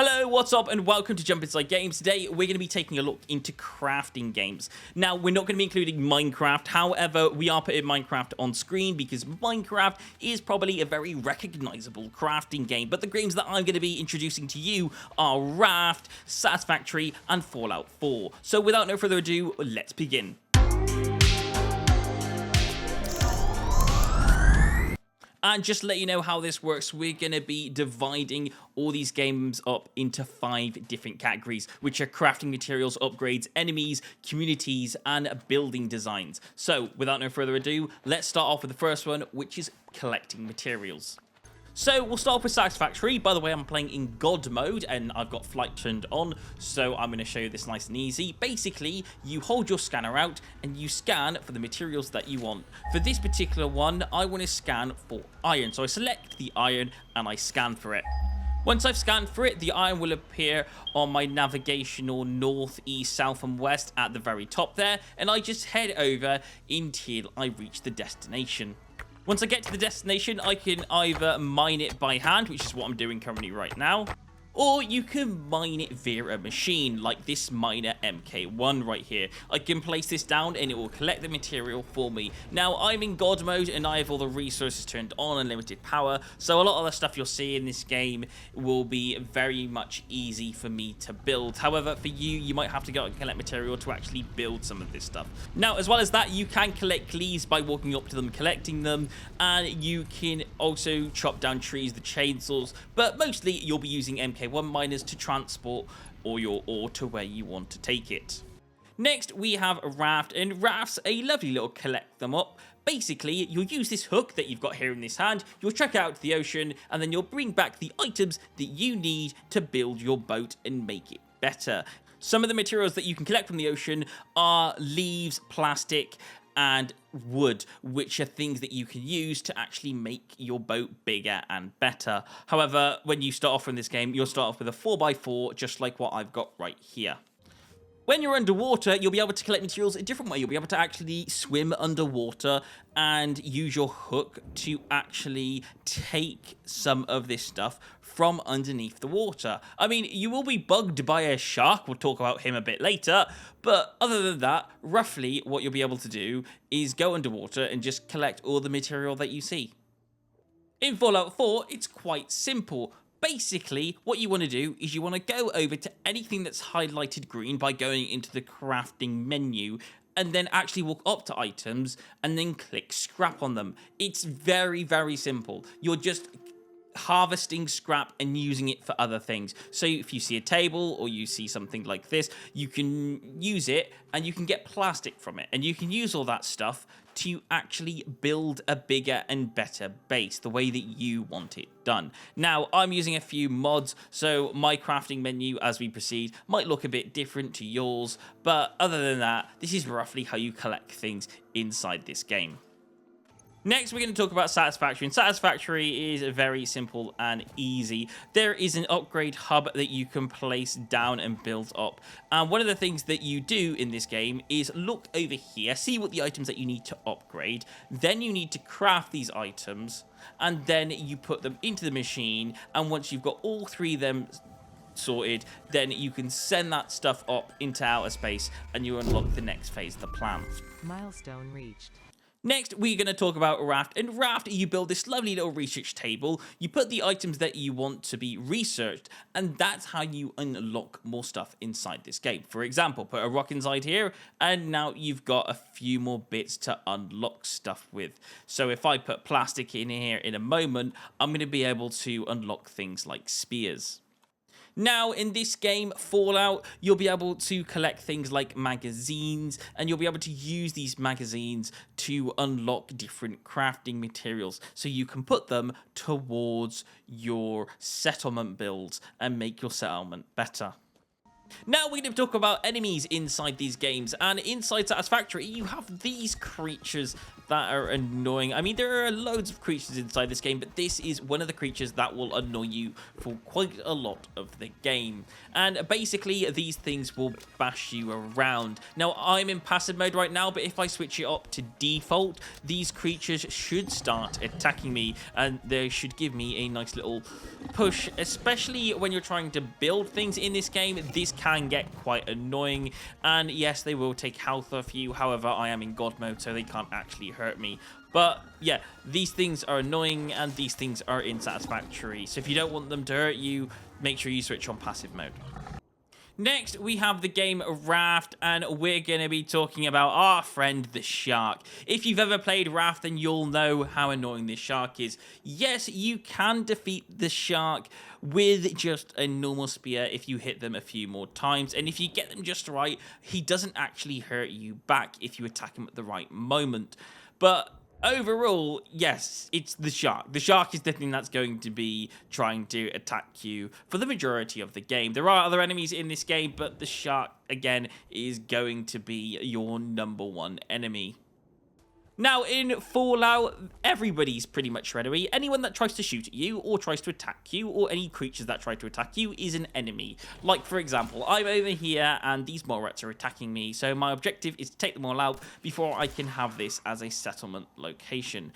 Hello, what's up, and welcome to Jump Inside Games. Today, we're going to be taking a look into crafting games. Now, we're not going to be including Minecraft, however, we are putting Minecraft on screen because Minecraft is probably a very recognizable crafting game, but the games that I'm going to be introducing to you are Raft, Satisfactory, and Fallout 4. So, without no further ado, let's begin. And just to let you know how this works, we're going to be dividing all these games up into 5 different categories, which are crafting materials, upgrades, enemies, communities, and building designs. So, without no further ado, let's start off with the first one, which is collecting materials. So we'll start off with Satisfactory. By the way, I'm playing in God mode and I've got flight turned on, so I'm going to show you this nice and easy. Basically, you hold your scanner out and you scan for the materials that you want. For this particular one, I want to scan for iron. So I select the iron and I scan for it. Once I've scanned for it, the iron will appear on my navigational north, east, south, and west at the very top there, and I just head over until I reach the destination. Once I get to the destination, I can either mine it by hand, which is what I'm doing currently right now, or you can mine it via a machine, like this miner MK1 right here. I can place this down and it will collect the material for me. Now, I'm in God mode and I have all the resources turned on and limited power, so a lot of the stuff you'll see in this game will be very much easy for me to build. However, for you, you might have to go and collect material to actually build some of this stuff. Now, as well as that, you can collect leaves by walking up to them, collecting them, and you can also chop down trees with chainsaws, but mostly you'll be using MK1 miners to transport all your ore to where you want to take it. Next, we have a raft, and rafts a lovely little collect them up. Basically, you'll use this hook that you've got here in this hand, you'll check out to the ocean, and then you'll bring back the items that you need to build your boat and make it better. Some of the materials that you can collect from the ocean are leaves, plastic, and wood, which are things that you can use to actually make your boat bigger and better. However, when you start off in this game, you'll start off with a 4x4, just like what I've got right here. When you're underwater, you'll be able to collect materials a different way. You'll be able to actually swim underwater and use your hook to actually take some of this stuff from underneath the water. I mean, you will be bugged by a shark. We'll talk about him a bit later. But other than that, roughly what you'll be able to do is go underwater and just collect all the material that you see. In Fallout 4, it's quite simple. Basically, what you want to do is you want to go over to anything that's highlighted green by going into the crafting menu and then actually walk up to items and then click scrap on them. It's very, very simple. You're just harvesting scrap and using it for other things. So if you see a table or you see something like this, you can use it and you can get plastic from it, and you can use all that stuff to actually build a bigger and better base the way that you want it done. Now, I'm using a few mods, so my crafting menu as we proceed might look a bit different to yours, but other than that, this is roughly how you collect things inside this game. Next, we're going to talk about Satisfactory, and Satisfactory is very simple and easy. There is an upgrade hub that you can place down and build up. And one of the things that you do in this game is look over here, see what the items that you need to upgrade. Then you need to craft these items, and then you put them into the machine. And once you've got all 3 of them sorted, then you can send that stuff up into outer space, and you unlock the next phase of the plan. Milestone reached. Next, we're going to talk about Raft. In Raft, you build this lovely little research table. You put the items that you want to be researched, and that's how you unlock more stuff inside this game. For example, put a rock inside here, and now you've got a few more bits to unlock stuff with. So if I put plastic in here in a moment, I'm going to be able to unlock things like spears. Now, in this game, Fallout, you'll be able to collect things like magazines, and you'll be able to use these magazines to unlock different crafting materials, so you can put them towards your settlement builds and make your settlement better. Now we're going to talk about enemies inside these games, and inside Satisfactory you have these creatures that are annoying. I mean, there are loads of creatures inside this game, but this is one of the creatures that will annoy you for quite a lot of the game. And basically, these things will bash you around. Now, I'm in passive mode right now, but if I switch it up to default, these creatures should start attacking me, and they should give me a nice little push, especially when you're trying to build things in this game. This can get quite annoying, and yes, they will take health off you. However, I am in God mode, so they can't actually hurt me. But yeah, these things are annoying and these things are unsatisfactory. So if you don't want them to hurt you, make sure you switch on passive mode. Next, we have the game Raft, and we're going to be talking about our friend, the shark. If you've ever played Raft, then you'll know how annoying this shark is. Yes, you can defeat the shark with just a normal spear if you hit them a few more times, and if you get them just right, he doesn't actually hurt you back if you attack him at the right moment. But overall, yes, it's the shark. The shark is the thing that's going to be trying to attack you for the majority of the game. There are other enemies in this game, but the shark, again, is going to be your #1 enemy. Now, in Fallout, everybody's pretty much enemy. Anyone that tries to shoot at you or tries to attack you, or any creatures that try to attack you, is an enemy. Like, for example, I'm over here and these mole rats are attacking me, so my objective is to take them all out before I can have this as a settlement location.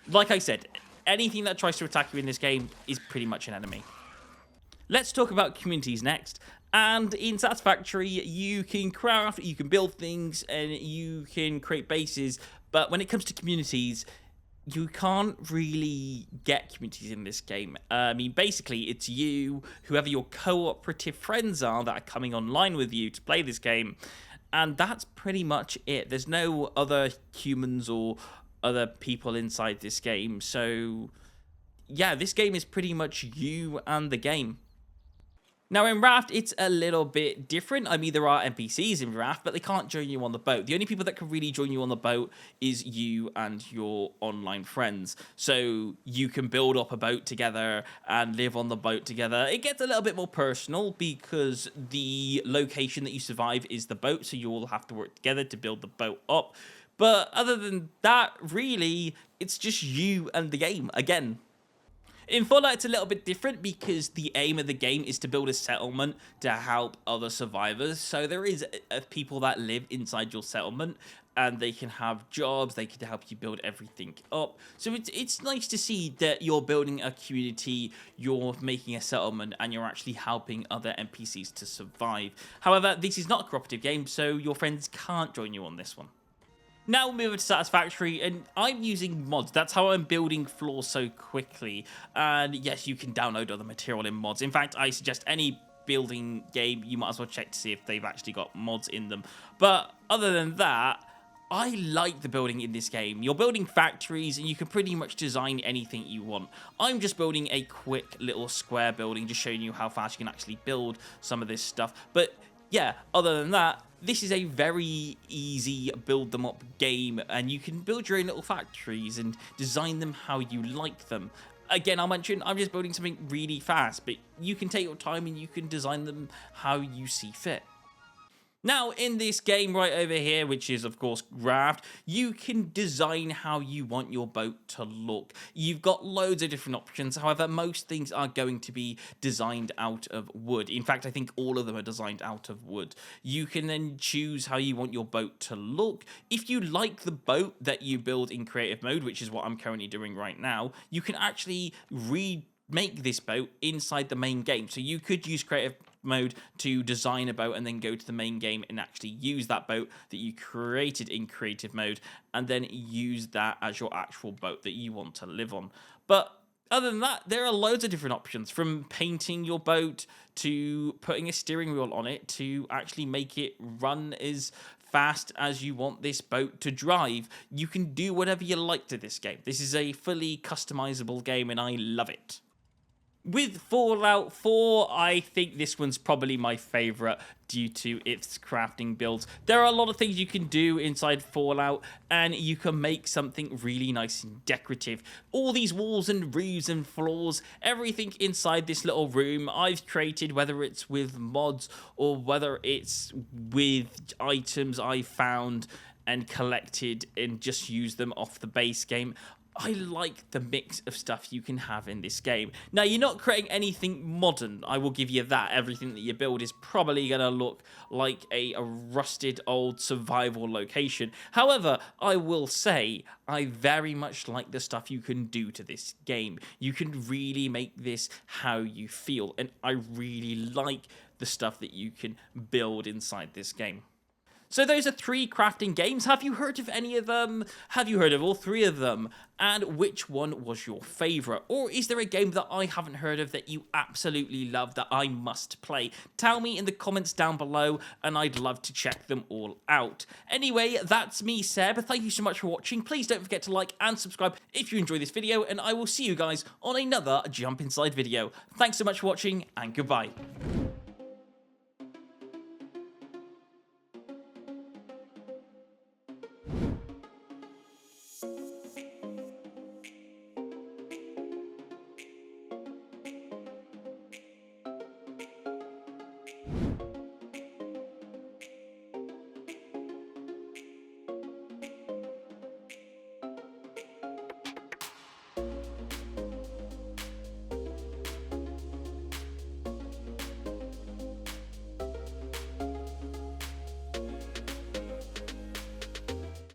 Like I said, anything that tries to attack you in this game is pretty much an enemy. Let's talk about communities next. And in Satisfactory, you can craft, you can build things, and you can create bases. But when it comes to communities, you can't really get communities in this game. I mean, basically, it's you, whoever your cooperative friends are that are coming online with you to play this game. And that's pretty much it. There's no other humans or other people inside this game. So, yeah, this game is pretty much you and the game. Now, in Raft, it's a little bit different. I mean, there are NPCs in Raft, but they can't join you on the boat. The only people that can really join you on the boat is you and your online friends. So you can build up a boat together and live on the boat together. It gets a little bit more personal because the location that you survive is the boat, so you all have to work together to build the boat up. But other than that, really, it's just you and the game again. In Fallout, it's a little bit different because the aim of the game is to build a settlement to help other survivors. So there is people that live inside your settlement and they can have jobs, they can help you build everything up. So it's nice to see that you're building a community, you're making a settlement, and you're actually helping other NPCs to survive. However, this is not a cooperative game, so your friends can't join you on this one. Now we'll move to Satisfactory, and I'm using mods. That's how I'm building floors so quickly. And yes, you can download other material in mods. In fact, I suggest any building game, you might as well check to see if they've actually got mods in them. But other than that, I like the building in this game. You're building factories, and you can pretty much design anything you want. I'm just building a quick little square building, just showing you how fast you can actually build some of this stuff. But yeah, other than that, this is a very easy build them up game, and you can build your own little factories and design them how you like them. Again, I'll mention I'm just building something really fast, but you can take your time and you can design them how you see fit. Now, in this game right over here, which is, of course, Raft, you can design how you want your boat to look. You've got loads of different options. However, most things are going to be designed out of wood. In fact, I think all of them are designed out of wood. You can then choose how you want your boat to look. If you like the boat that you build in creative mode, which is what I'm currently doing right now, you can actually remake this boat inside the main game. So you could use creative mode to design a boat and then go to the main game and actually use that boat that you created in creative mode and then use that as your actual boat that you want to live on. But other than that, there are loads of different options, from painting your boat to putting a steering wheel on it to actually make it run as fast as you want this boat to drive. You can do whatever you like to this game. This is a fully customizable game and I love it. With Fallout 4, I think this one's probably my favorite due to its crafting builds. There are a lot of things you can do inside Fallout, and you can make something really nice and decorative. All these walls and roofs and floors, everything inside this little room I've created, whether it's with mods or whether it's with items I found and collected and just used them off the base game. I like the mix of stuff you can have in this game. Now, you're not creating anything modern, I will give you that. Everything that you build is probably going to look like a rusted old survival location. However, I will say, I very much like the stuff you can do to this game. You can really make this how you feel, and I really like the stuff that you can build inside this game. So those are 3 crafting games. Have you heard of any of them? Have you heard of all 3 of them? And which one was your favorite? Or is there a game that I haven't heard of that you absolutely love that I must play? Tell me in the comments down below, and I'd love to check them all out. Anyway, that's me, Seb. Thank you so much for watching. Please don't forget to like and subscribe if you enjoy this video, and I will see you guys on another Jump Inside video. Thanks so much for watching, and goodbye.